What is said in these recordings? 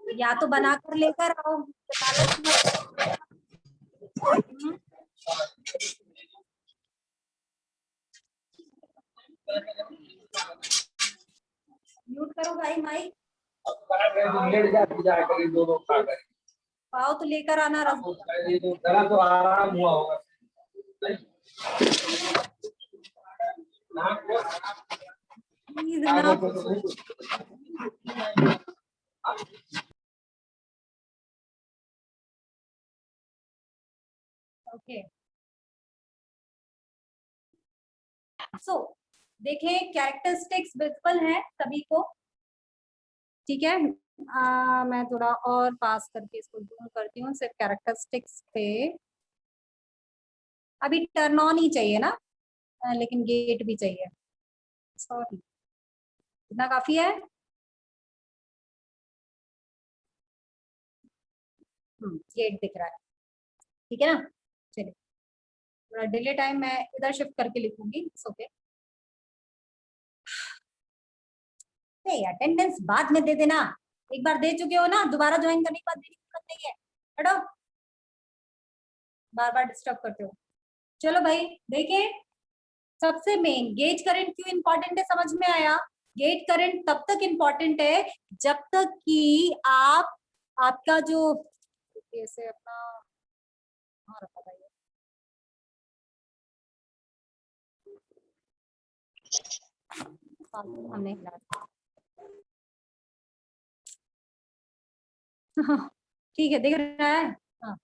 या तो बनाकर लेकर आओ, लालच मत। म्यूट करो भाई माइक। पाओ तो लेकर आना रसगुल्ला। तो आराम हुआ होगा। ओके सो देखें, कैरेक्टरिस्टिक्स विजिबल है सभी को, ठीक है। मैं थोड़ा और पास करके इसको जूम करती हूँ, सिर्फ कैरेक्टरिस्टिक्स पे। अभी टर्न ऑन ही चाहिए ना, लेकिन गेट भी चाहिए। सॉरी, इतना काफी है। गेट दिख रहा है, ठीक है ना। चलिए थोड़ा डिले टाइम मैं इधर शिफ्ट करके लिखूंगी, ओके। नहीं, अटेंडेंस बाद में दे देना, एक बार दे चुके हो ना, दोबारा ज्वाइन करने के बाद देने की जरूरत नहीं है। हटो, बार बार डिस्टर्ब करते हो। चलो भाई देखिए, सबसे मेन गेज करंट क्यों इंपॉर्टेंट है, समझ में आया। गेट करंट तब तक इंपॉर्टेंट है जब तक कि आपका जो ऐसे अपना रखा था, हमने ठीक है, दिख रहा है। हाँ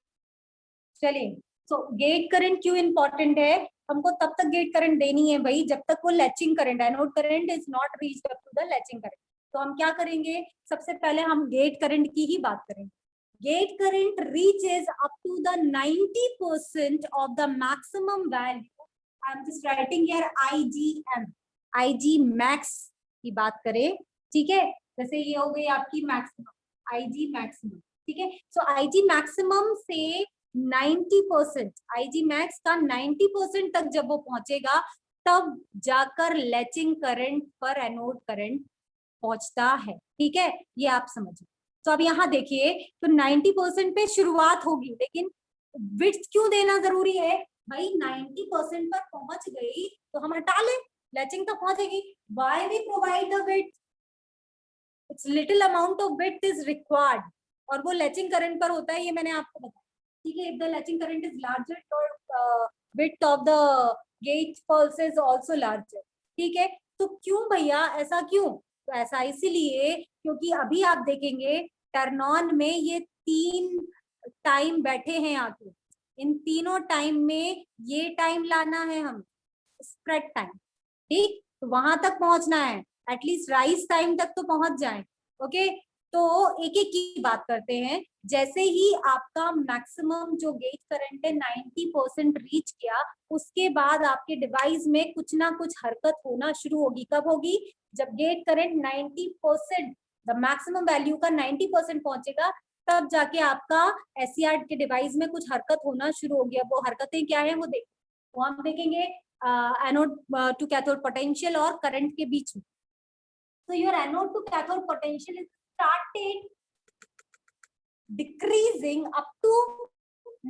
चलिए, सो गेट करंट क्यों इंपॉर्टेंट है। हमको तब तक गेट करंट देनी है भाई जब तक वो latching current, anode current is not reached up to the latching current. तो हम क्या करेंगे, सबसे पहले हम गेट करंट की ही बात करेंगे। Gate current reaches up to the 90% of the maximum value. I am just writing here IgM, IG max की बात करें, ठीक है। जैसे ये हो गई आपकी मैक्सिमम, IG मैक्सिमम, ठीक है। सो IG मैक्सिमम से 90%, IG मैक्स का 90% तक जब वो पहुंचेगा तब जाकर लैचिंग करंट पर एनोड करंट पहुंचता है, ठीक है। ये आप समझिए। तो अब यहाँ देखिए, तो 90% पे शुरुआत होगी, लेकिन विड्थ क्यों देना जरूरी है भाई। 90% पर पहुंच गई तो हम हटा ले, लैचिंग तक पहुंचेगी। Why we provide the width, it's little amount of width is required, और वो लैचिंग करंट पर होता है, ये मैंने आपको बताया, ठीक है। If the latching current is larger, your width of the gate pulse is also larger, ठीक है। तो क्यों भैया, ऐसा क्यों, तो ऐसा इसीलिए क्योंकि अभी आप देखेंगे टर्न ऑन में ये 3 टाइम बैठे हैं आके, इन तीनों टाइम में ये टाइम लाना है हम, स्प्रेड टाइम, ठीक। तो वहां तक पहुंचना है, एटलीस्ट राइज टाइम तक तो पहुंच जाए, ओके। तो एक एक की बात करते हैं। जैसे ही आपका मैक्सिमम जो गेट करंट है 90% रीच किया, उसके बाद आपके डिवाइस में कुछ ना कुछ हरकत होना शुरू होगी। कब होगी, जब gate current 90%, the maximum value का 90% पहुंचेगा, तब जाके आपका SCR के डिवाइस में कुछ हरकत होना शुरू होगी। अब वो हरकतें क्या है वो हम देखेंगे एनोड टू कैथोड पोटेंशियल और करंट के बीच में। तो your anode to cathode potential is started decreasing up to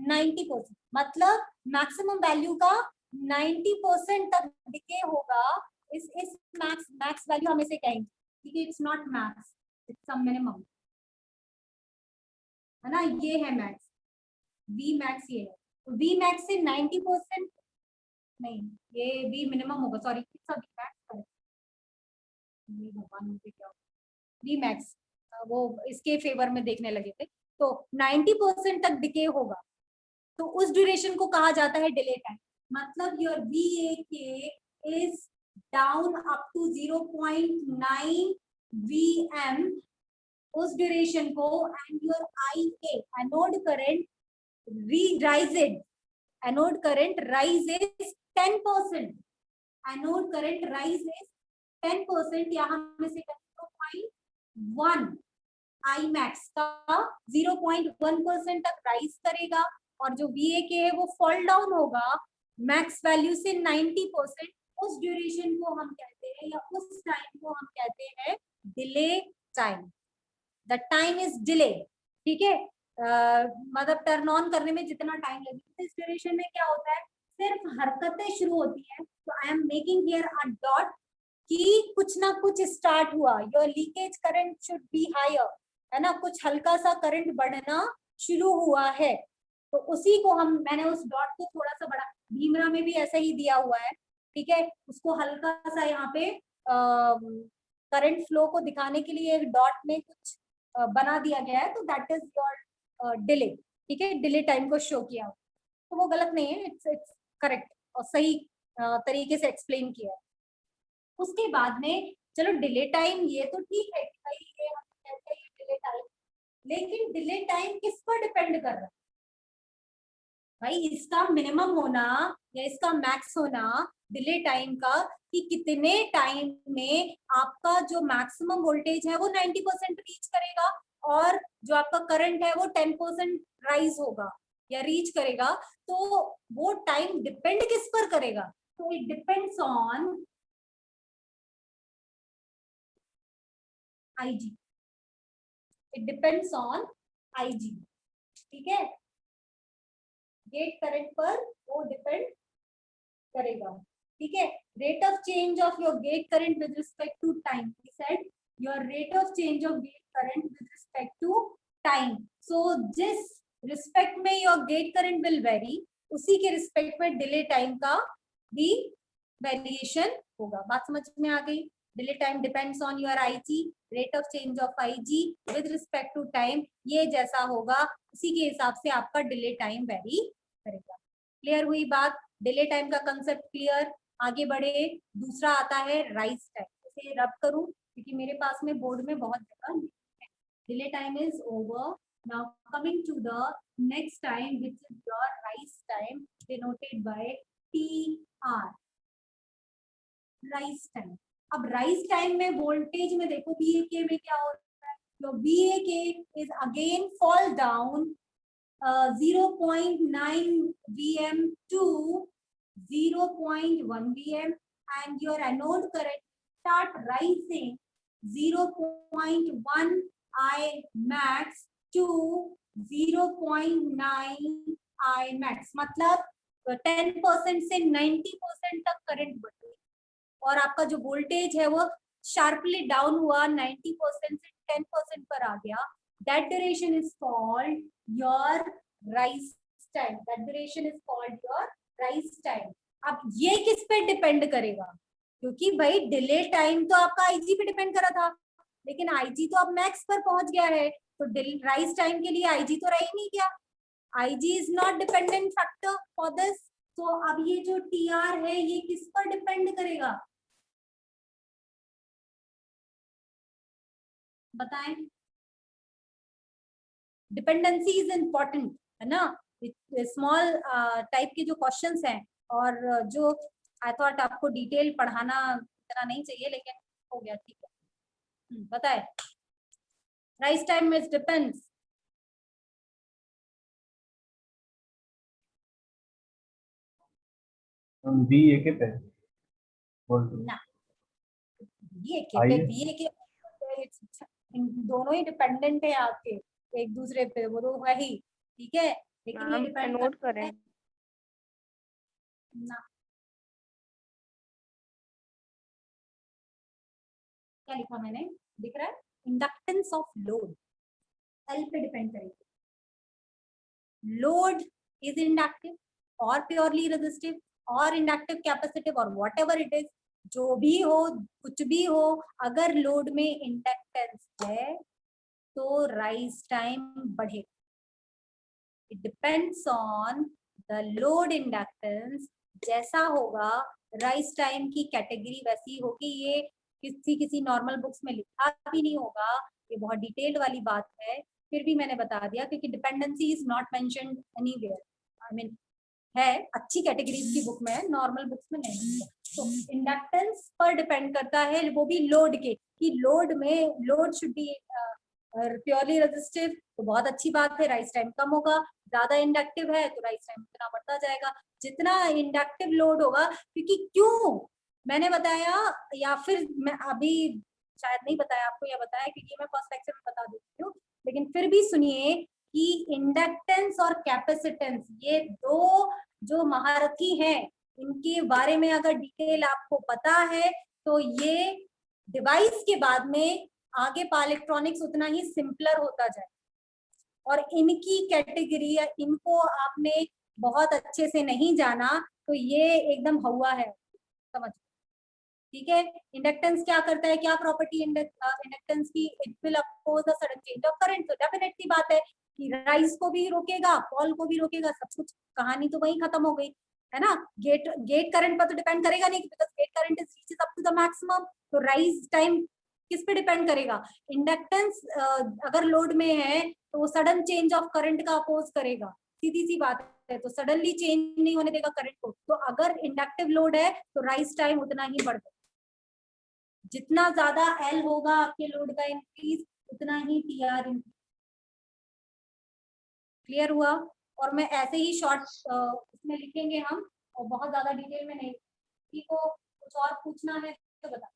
90%, मतलब मैक्सिमम वैल्यू का 90% तक डिके होगा। इस मैक्स वैल्यू हम इसे कहेंगे, ठीक है। It's not max, it's some minimum, है ना। ये है मैक्स, वी मैक्स ये है। तो वी मैक्स से 90% नहीं, ये वी मिनिमम होगा, सॉरी वी मैक्स, भगवान मुझे क्या, वी मैक्स वो इसके फेवर में देखने लगे थे। तो 90% तक डिके होगा, तो उस ड्यूरेशन को कहा जाता है डिले टाइम। मतलब your VAK is down up to 0.9 VM, उस ड्यूरेशन को, and your IA anode current rises, anode current rises 10%, anode current rises 10%, या हम इसे 0.1 आई मैक्स का 0.1% तक राइज करेगा, और जो VAK है वो फॉल डाउन होगा मैक्स वैल्यू से 90%, उस ड्यूरेशन को हम कहते हैं, या उस टाइम को हम कहते हैं delay time. The time is delay, ठीक है। मतलब टर्न ऑन करने में जितना टाइम लगेगा, इस ड्यूरेशन में क्या होता है, सिर्फ हरकतें शुरू होती है। तो I am making here a dot कि कुछ ना कुछ स्टार्ट हुआ, your leakage current should be higher, है ना, कुछ हल्का सा करंट बढ़ना शुरू हुआ है। तो उसी को मैंने उस डॉट को थोड़ा सा बड़ा, भीमरा में भी ऐसा ही दिया हुआ है, ठीक है, उसको हल्का सा यहाँ पे करंट फ्लो को दिखाने के लिए एक डॉट में कुछ बना दिया गया है, तो दैट इज योर डिले, ठीक है, डिले टाइम को शो किया, तो वो गलत नहीं है, इट्स करेक्ट और सही तरीके से एक्सप्लेन किया है। उसके बाद में चलो डिले टाइम ये तो ठीक है कि भाई ये हम कहते हैं डिले टाइम, लेकिन डिले टाइम किस पर डिपेंड कर रहा है भाई, इसका मिनिमम होना या इसका मैक्स होना डिले टाइम का, कि कितने टाइम में आपका जो मैक्सिमम वोल्टेज है वो 90% रीच करेगा, और जो आपका करंट है वो 10% राइज होगा या रीच करेगा। तो वो टाइम डिपेंड किस पर करेगा, तो it depends on IG, it depends on IG, ठीक है, गेट करंट पर वो डिपेंड करेगा, ठीक है। Rate of change of your gate current with respect to time, we said your rate of change of gate current with respect to time, so जिस respect में your gate current will vary, उसी के respect में delay time का भी variation होगा। बात समझ में आ गई, delay time depends on your IG, rate of change of IG with respect to time, ये जैसा होगा उसी के हिसाब से आपका डिले टाइम वेरी करेगा। क्लियर हुई बात, डिले टाइम का कंसेप्ट क्लियर। आगे बढ़े, दूसरा आता है राइज टाइम, इसे रब करूं क्योंकि मेरे पास में बोर्ड में बहुत जगह नहीं है। Delay time is over, now coming to the next time which is your rise time denoted by TR, rise time. अब राइज टाइम में वोल्टेज में देखो VAK में क्या होता है, तो VAK is again fall down 0.9 Vm to 0.1 Vm, and your anode current start rising 0.1 I max to 0.9 I max, मतलब 10% से 90% तक करंट बढ़े, और आपका जो वोल्टेज है वो शार्पली डाउन हुआ, 90% से 10% पर आ गया। That duration is called your rise time. That duration is called your rise time. अब ये किस पे डिपेंड करेगा, क्योंकि भाई डिले टाइम तो आपका IG पे डिपेंड करा था, लेकिन IG तो अब मैक्स पर पहुंच गया है, तो राइज टाइम के लिए IG तो रह ही नहीं गया, IG is not dependent factor for this। तो अब ये जो TR है ये किस पर डिपेंड करेगा बताएं, डिपेंडेंसी इज इम्पोर्टेंट, है ना, स्मॉल टाइप के जो क्वेश्चंस हैं, और जो आई थॉट आपको डिटेल पढ़ाना इतना नहीं चाहिए, लेकिन हो गया, ठीक है। बताए, राइज टाइम में डिपेंड्स, VAK पे ना VAK दोनों ही डिपेंडेंट है आपके एक दूसरे पे, वो तो है ही, ठीक है, लेकिन ये डिपेंड नोट करें ना, क्या लिखा मैंने, दिख रहा है, इंडक्टेंस ऑफ लोड L पे डिपेंड करेगी, लोड इज इंडक्टिव और प्योरली रेजिस्टिव और इंडक्टिव कैपेसिटिव और व्हाटएवर इट इज, जो भी हो कुछ भी हो, अगर लोड में इंडक्टेंस है तो राइज टाइम बढ़ेगा। It depends on the load inductance, जैसा होगा राइज टाइम की कैटेगरी वैसी होगी। ये किसी नॉर्मल बुक्स में लिखा भी नहीं होगा, ये बहुत डिटेल्ड वाली बात है, फिर भी मैंने बता दिया क्योंकि dependency is not mentioned anywhere, I mean है अच्छी कैटेगरीज की बुक में है, नॉर्मल बुक्स में नहीं है। तो इंडक्टेंस पर डिपेंड करता है, वो भी लोड के, कि लोड में load should be purely resistive, तो बहुत अच्छी बात है, राइज टाइम कम होगा। ज्यादा इंडक्टिव है तो राइज टाइम उतना बढ़ता जाएगा जितना इंडक्टिव लोड होगा। क्योंकि क्यों मैंने बताया, या फिर मैं अभी शायद नहीं बताया आपको, या बताया क्योंकि मैं फर्स्ट लेक्चर में बता देती हूँ, लेकिन फिर भी सुनिए कि इंडक्टेंस और कैपेसिटेंस ये दो जो महारथी हैं, इनके बारे में अगर डिटेल आपको पता है तो ये डिवाइस के बाद में आगे पावर इलेक्ट्रॉनिक्स उतना ही सिंपलर होता जाए। और इनकी कैटेगरी या इनको आपने बहुत अच्छे से नहीं जाना तो ये एकदम हवा है, समझ, ठीक है। इंडक्टेंस क्या करता है, क्या प्रॉपर्टी इंडक्टेंस की, it will oppose the sudden change of current. तो डेफिनेटली बात है कि राइज को भी रोकेगा, फॉल को भी रोकेगा, सब कुछ, कहानी तो वही खत्म हो गई है ना। गेट करंट पर तो डिपेंड करेगा नहीं, because gate current is reaches up to the maximum. तो राइज टाइम किस पे डिपेंड करेगा, इंडक्टेंस अगर लोड में है तो वो सडन चेंज ऑफ करंट का अपोज करेगा, सीधी सी बात है। तो सडनली चेंज नहीं होने देगा करंट को। तो अगर इंडक्टिव लोड है तो राइज टाइम उतना ही बढ़ जाएगा, जितना ज्यादा एल होगा आपके लोड का इंक्रीज उतना ही टी आर इंक्रीज। क्लियर हुआ। और मैं ऐसे ही शॉर्ट इसमें लिखेंगे हम, और बहुत ज्यादा डिटेल में नहीं। किसी को कुछ और पूछना है तो बता,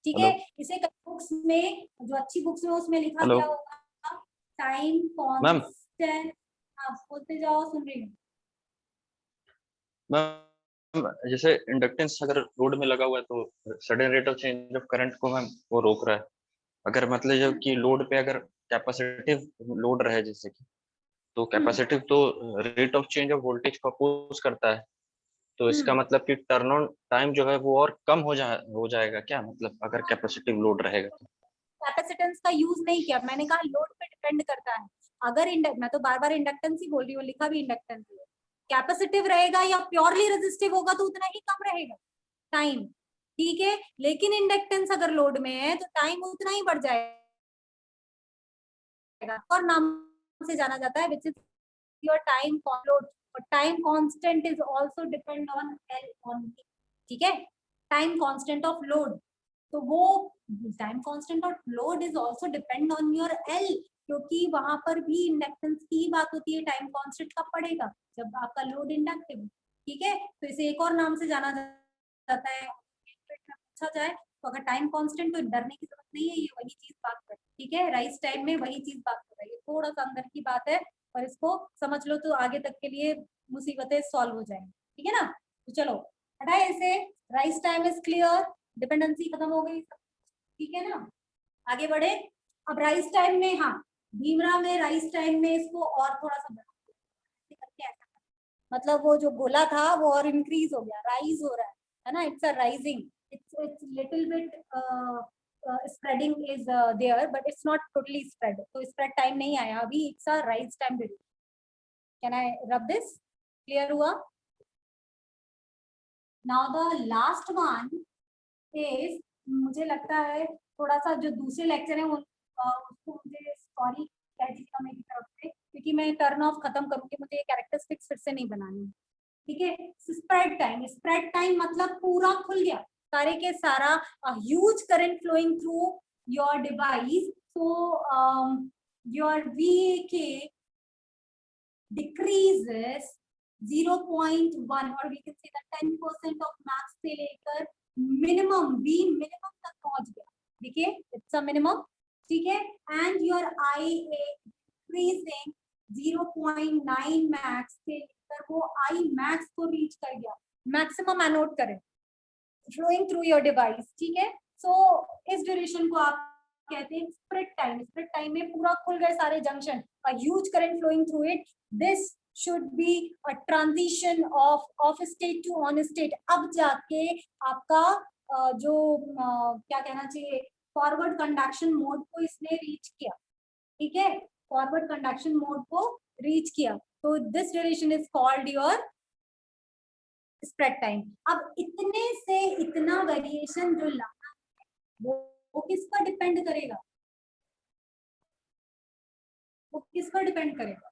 ठीक है। इसे बुक्स में, जो अच्छी बुक्स में उसमें लिखा गया होगा टाइम कांस्टेंट। आप बोलते जाओ, सुन रही हूँ। मैम जैसे इंडक्टेंस अगर लोड में लगा हुआ है तो sudden rate of change of current को मैम वो रोक रहा है। अगर मतलब जब कि लोड पे अगर कैपेसिटिव लोड रहे जैसे कि, तो कैपेसिटिव तो rate of change of voltage को अपोज करता है। तो इसका मतलब कि टर्न ऑन टाइम जो है वो और कम हो जाएगा क्या, मतलब अगर कैपेसिटिव लोड रहेगा तो। कैपेसिटेंस का यूज नहीं किया, मैंने कहा लोड पे डिपेंड करता है। अगर मैं तो बार बार इंडक्टेंस ही बोल रही हूँ, लिखा भी इंडक्टेंस है। कैपेसिटिव रहेगा या प्योरली रेजिस्टिव होगा तो उतना ही कम रहेगा टाइम, ठीक है। लेकिन इंडक्टेंस अगर लोड में है तो टाइम उतना ही बढ़ जाएगा, और नाम से जाना जाता है which is your time load. और time constant is also depend on L on, ठीक है, टाइम कांस्टेंट ऑफ लोड। तो वो time constant of load is also depend on your L, क्योंकि वहां पर भी इंडक्टेंस की बात होती है। टाइम कांस्टेंट कब पड़ेगा, जब आपका लोड इंडक्टिव, ठीक है। तो इसे एक और नाम से जाना जाता है, पूछा जाए तो अगर टाइम कांस्टेंट, तो डरने की जरूरत नहीं है, ये वही चीज बात कर, ठीक है। राइज टाइम में वही चीज बात कर रही है, थोड़ा सा अंदर की बात है, और इसको समझ लो तो आगे तक के लिए मुसीबतें सॉल्व हो जाएंगी, ठीक है ना। तो चलो हटाए इसे, rise time is clear, dependency खत्म हो गई, ठीक है ना। आगे बढ़े। अब राइज टाइम में, हाँ, भीमरा में राइज टाइम में इसको और थोड़ा सा करके ऐसा, मतलब वो जो गोला था वो और इंक्रीज हो गया, राइज हो रहा है ना, it's a rising, it's little bit spreading is there but it's not totally spread, तो spread time नहीं आया अभी, it's a rise time period. Can I rub this? Clear हुआ? Now the last one is, मुझे लगता है थोड़ा सा जो दूसरे लेक्चर है उसको मुझे सॉरी कह दीजिएगा मेरी तरफ से, क्योंकि मैं टर्न ऑफ खत्म करूंगी, मुझे ये कैरेक्टरिस्टिक्स फिर से नहीं बनानी, ठीक है। स्प्रेड टाइम, स्प्रेड टाइम मतलब पूरा खुल गया सारे के सारा, huge current flowing through your device, so your VK decreases 0.1 or we can say that 10% of max से लेकर minimum V minimum तक पहुंच गया, देखिए it's a minimum, ठीक है। and your IA increasing 0.9 max से लेकर वो I max को रीच कर गया, मैक्सिमम एनोड करें फ्लोइंग थ्रू योर डिवाइस, ठीक है। सो इस ड्यूरेशन को आप कहते हैं स्प्रेड टाइम। स्प्रेड टाइम में पूरा खुल गए सारे junction, a huge current flowing through it, this should be a transition of off state to on state। अब जाके आपका जो क्या कहना चाहिए, फॉरवर्ड कंडक्शन मोड को इसने रीच किया, ठीक है, फॉरवर्ड कंडक्शन मोड को रीच किया, तो this duration is called your spread time. अब इतने से इतना वेरिएशन जो लाना है वो किस पर डिपेंड करेगा, वो किस पर डिपेंड करेगा?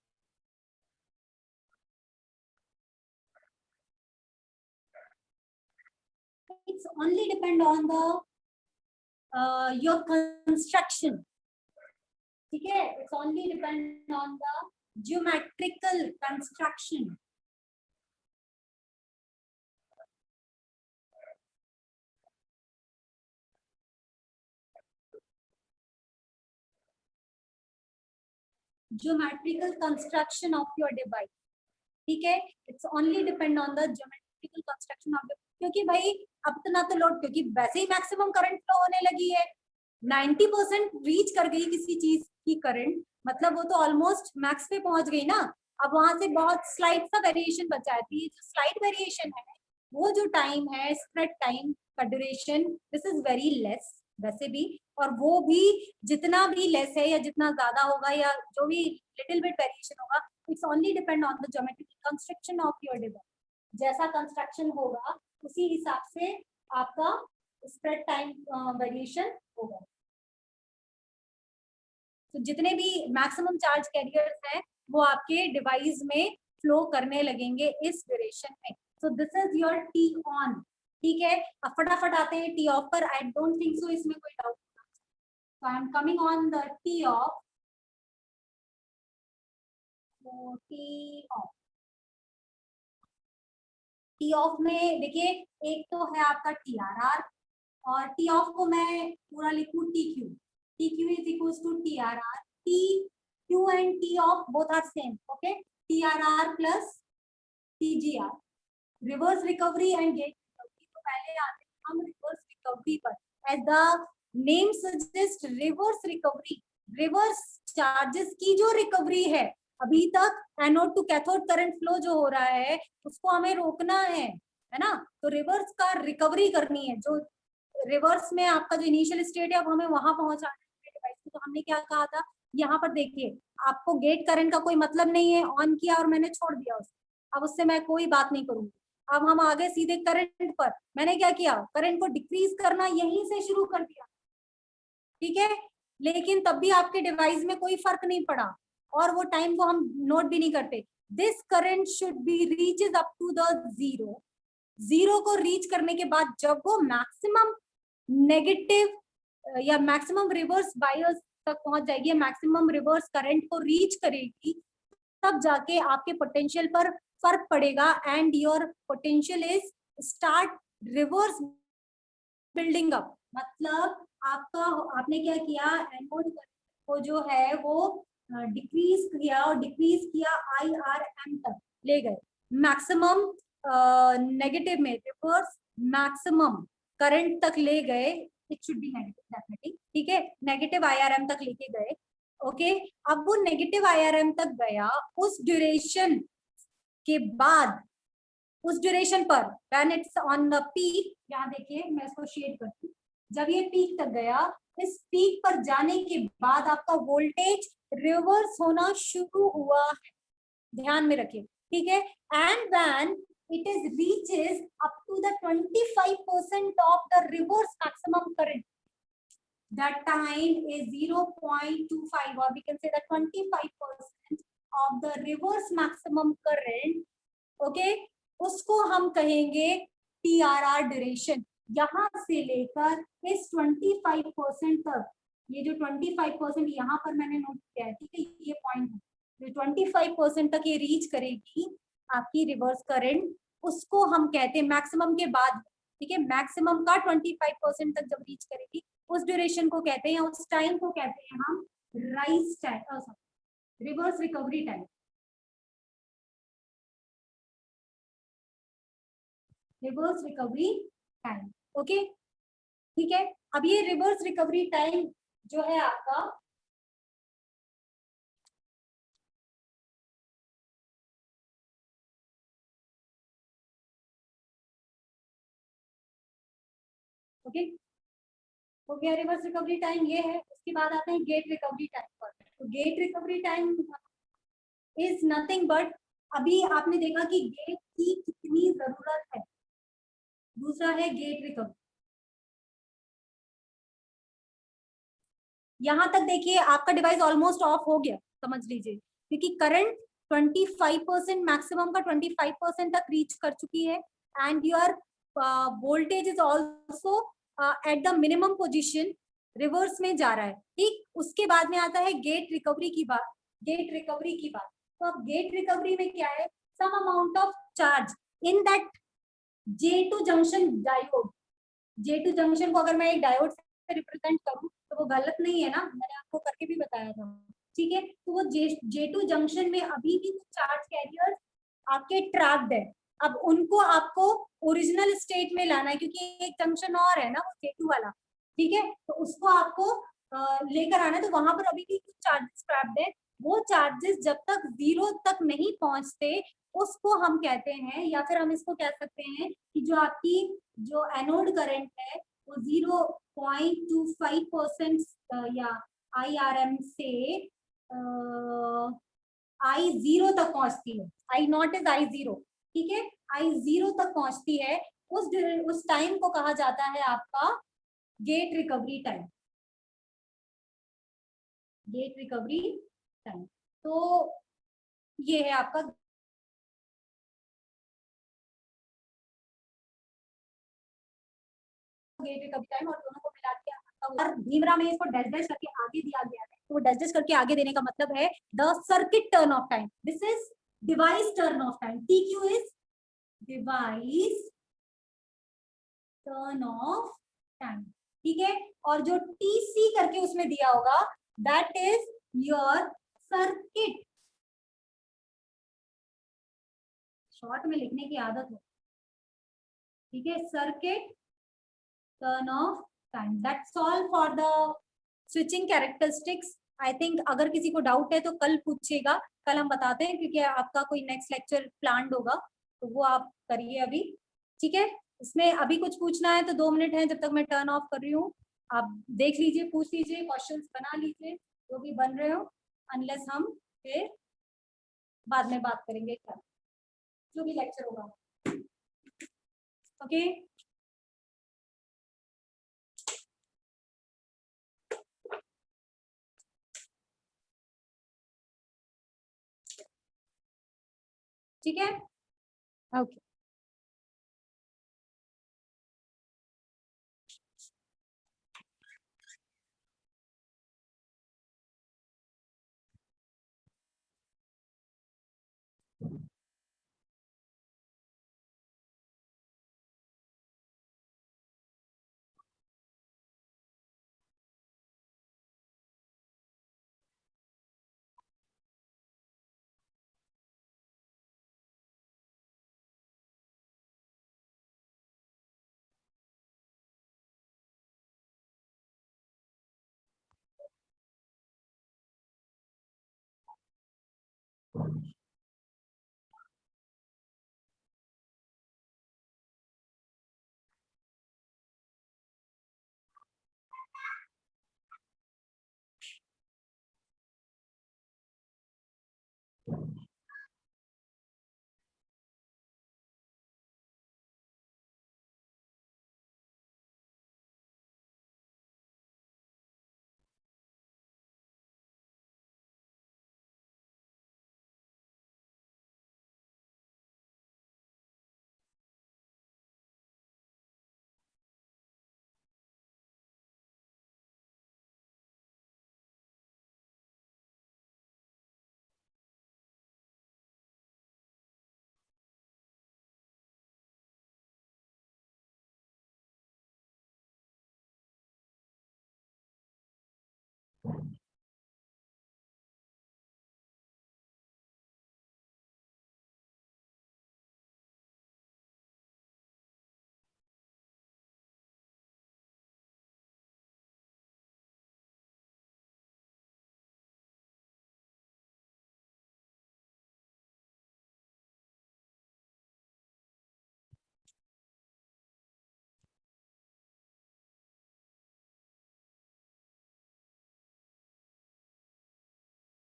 It's only depend on the your construction. ठीक है, it's only depend on the geometrical construction. Geometrical construction of your device. ठीक है, it's only depend on the geometrical construction of the, क्योंकि भाई अब इतना तो लोड, क्योंकि वैसे ही मैक्सिमम करंट फ्लो होने लगी है, 90% रीच कर गई किसी चीज की करंट, मतलब वो तो ऑलमोस्ट मैक्स पे पहुंच गई ना। अब वहां से बहुत स्लाइड सा वेरिएशन बचा है, जो स्लाइड वेरिएशन है वो जो टाइम है, स्प्रेड टाइम का duration, this is very less वैसे भी, और वो भी जितना भी लेस है या जितना ज्यादा होगा या जो भी लिटिल बिट वेरिएशन होगा, it's only depend on the geometrical construction of your device. जैसा कंस्ट्रक्शन होगा उसी हिसाब से आपका स्प्रेड टाइम वेरिएशन होगा। तो जितने भी मैक्सिमम चार्ज कैरियर्स हैं वो आपके डिवाइस में फ्लो करने लगेंगे इस ड्यूरेशन में। So this is your T on. ठीक है, अब फटाफट आते हैं टी ऑफ पर। आई डोंट थिंक सो इसमें कोई doubt. So I am coming on the T off. T off, T off में देखिए एक तो है आपका टी आर आर, और टी ऑफ को मैं पूरा लिखूं T Q. T Q is equal to T R R. T Q and T off both are same. Okay, T R R plus T G R. Reverse recovery and gate recovery. तो पहले आते हैं हम reverse recovery पर। As the name suggest, reverse recovery, reverse charges की जो recovery है, अभी तक anode to cathode current flow जो हो रहा है उसको हमें रोकना है ना। तो रिवर्स का रिकवरी करनी है। जो रिवर्स में आपका जो इनिशियल स्टेट है अब हमें वहां पहुंचाना है डिवाइस को। तो हमने क्या कहा था, यहाँ पर देखिए आपको गेट करंट का कोई मतलब नहीं है, ऑन किया और मैंने छोड़ दिया उसे, अब उससे मैं कोई बात नहीं करूंगी। अब हम आगे सीधे करंट पर। मैंने क्या किया, करंट को डिक्रीज करना यहीं से शुरू कर दिया। ठीक है, लेकिन तब भी आपके डिवाइस में कोई फर्क नहीं पड़ा और वो टाइम को हम नोट भी नहीं करते। This current should be reaches up to the zero. Zero को रीच करने के बाद जब वो मैक्सिमम नेगेटिव या मैक्सिमम रिवर्स बायस तक पहुंच जाएगी, मैक्सिमम रिवर्स करंट को रीच करेगी, तब जाके आपके पोटेंशियल पर फर्क पड़ेगा and your potential is start reverse building up. मतलब आपका, आपने क्या किया, एनोड को जो है वो डिक्रीज किया और डिक्रीज किया IRM तक ले गए, मैक्सिमम नेगेटिव में रिवर्स मैक्सिमम करंट तक ले गए। It should be negative definitely. ठीक है, नेगेटिव IRM तक लेके गए। ओके, अब वो नेगेटिव IRM तक गया, उस ड्यूरेशन के बाद, उस ड्यूरेशन पर when it's on the peak, यहाँ देखिए मैं इसको शेड करती हूँ, जब ये पीक तक गया, इस पीक पर जाने के बाद आपका वोल्टेज रिवर्स होना शुरू हुआ है, ध्यान में रखिए। ठीक है, and when it is reaches up to the 25% of the reverse maximum current, that time is 0.25, or we can say that 25% of the reverse maximum current. okay, उसको हम कहेंगे TRR ड्यूरेशन। यहाँ से लेकर इस 25% तक, ये जो 25% यहाँ पर मैंने नोट किया है, ठीक है, ये पॉइंट है, जो 25% तक ये रीच करेगी आपकी रिवर्स करंट, उसको हम कहते हैं मैक्सिमम के बाद। ठीक है, मैक्सिमम का 25% तक जब रीच करेगी उस ड्यूरेशन को कहते हैं, उस टाइम को कहते हैं हम rise time, reverse recovery time. Reverse recovery time. Okay, ठीक है, अब ये रिवर्स रिकवरी टाइम जो है आपका, ओके, हो गया रिवर्स रिकवरी टाइम ये है। उसके बाद आते हैं गेट रिकवरी टाइम पर। तो gate recovery time is nothing but, अभी आपने देखा कि गेट की कितनी जरूरत है। दूसरा है गेट रिकवरी। यहां तक देखिए आपका डिवाइस ऑलमोस्ट ऑफ हो गया, समझ लीजिए, क्योंकि करंट 25% मैक्सिमम का 25% तक रीच कर चुकी है and your voltage is also at the minimum position, reverse में जा रहा है, ठीक। उसके बाद में आता है गेट रिकवरी की बात। गेट रिकवरी की बात, तो अब गेट रिकवरी में क्या है, some amount of charge in that J2 junction diode. J2 junction को अगर मैं एक डायोड से रिप्रेजेंट करूं तो वो गलत नहीं है ना, मैंने आपको करके भी बताया था, ठीक है। तो वो J2 जंक्शन में अभी भी कुछ चार्ज कैरियर आपके ट्रैप्ड है। अब उनको आपको ओरिजिनल स्टेट में लाना है, क्योंकि एक जंक्शन और है ना वो J2 वाला, ठीक है। तो उसको आपको लेकर आना है, तो वहां पर अभी भी कुछ चार्जेस ट्रैप्ड है। वो चार्जेस जब तक 0 तक नहीं पहुंचते उसको हम कहते हैं, या फिर हम इसको कह सकते हैं कि जो आपकी जो एनोड करंट है वो 0.25% या IRM से I0 तक पहुंचती है। I0 इज I0, ठीक है। I0 तक पहुंचती है, उस टाइम को कहा जाता है आपका gate recovery time. Gate recovery time, तो ये है आपका गेट रिकवरी टाइम, और दोनों को मिला के आपका, और धीमरा में इसको डैश डैश करके आगे दिया गया है, तो वो डैश डैश करके आगे देने का मतलब है the circuit turn off time, this is device turn off time, TQ is device turn off time, ठीक है। और जो TC करके उसमें दिया होगा that is your circuit, short में लिखने की आदत हो, ठीक है। Circuit turn off time, that's all for the switching characteristics. I think अगर किसी को डाउट है तो कल पूछेगा, कल हम बताते हैं, क्योंकि आपका कोई नेक्स्ट लेक्चर प्लान्ड होगा, तो वो आप करिए अभी, ठीक है। इसमें अभी कुछ पूछना है तो 2 मिनट है जब तक मैं टर्न ऑफ कर रही हूँ, आप देख लीजिए, पूछ लीजिए, क्वेश्चंस बना लीजिए जो भी बन रहे हो, अनलेस हम फिर बाद में बात करेंगे कल जो भी लेक्चर होगा, ओके। ठीक है, ओके।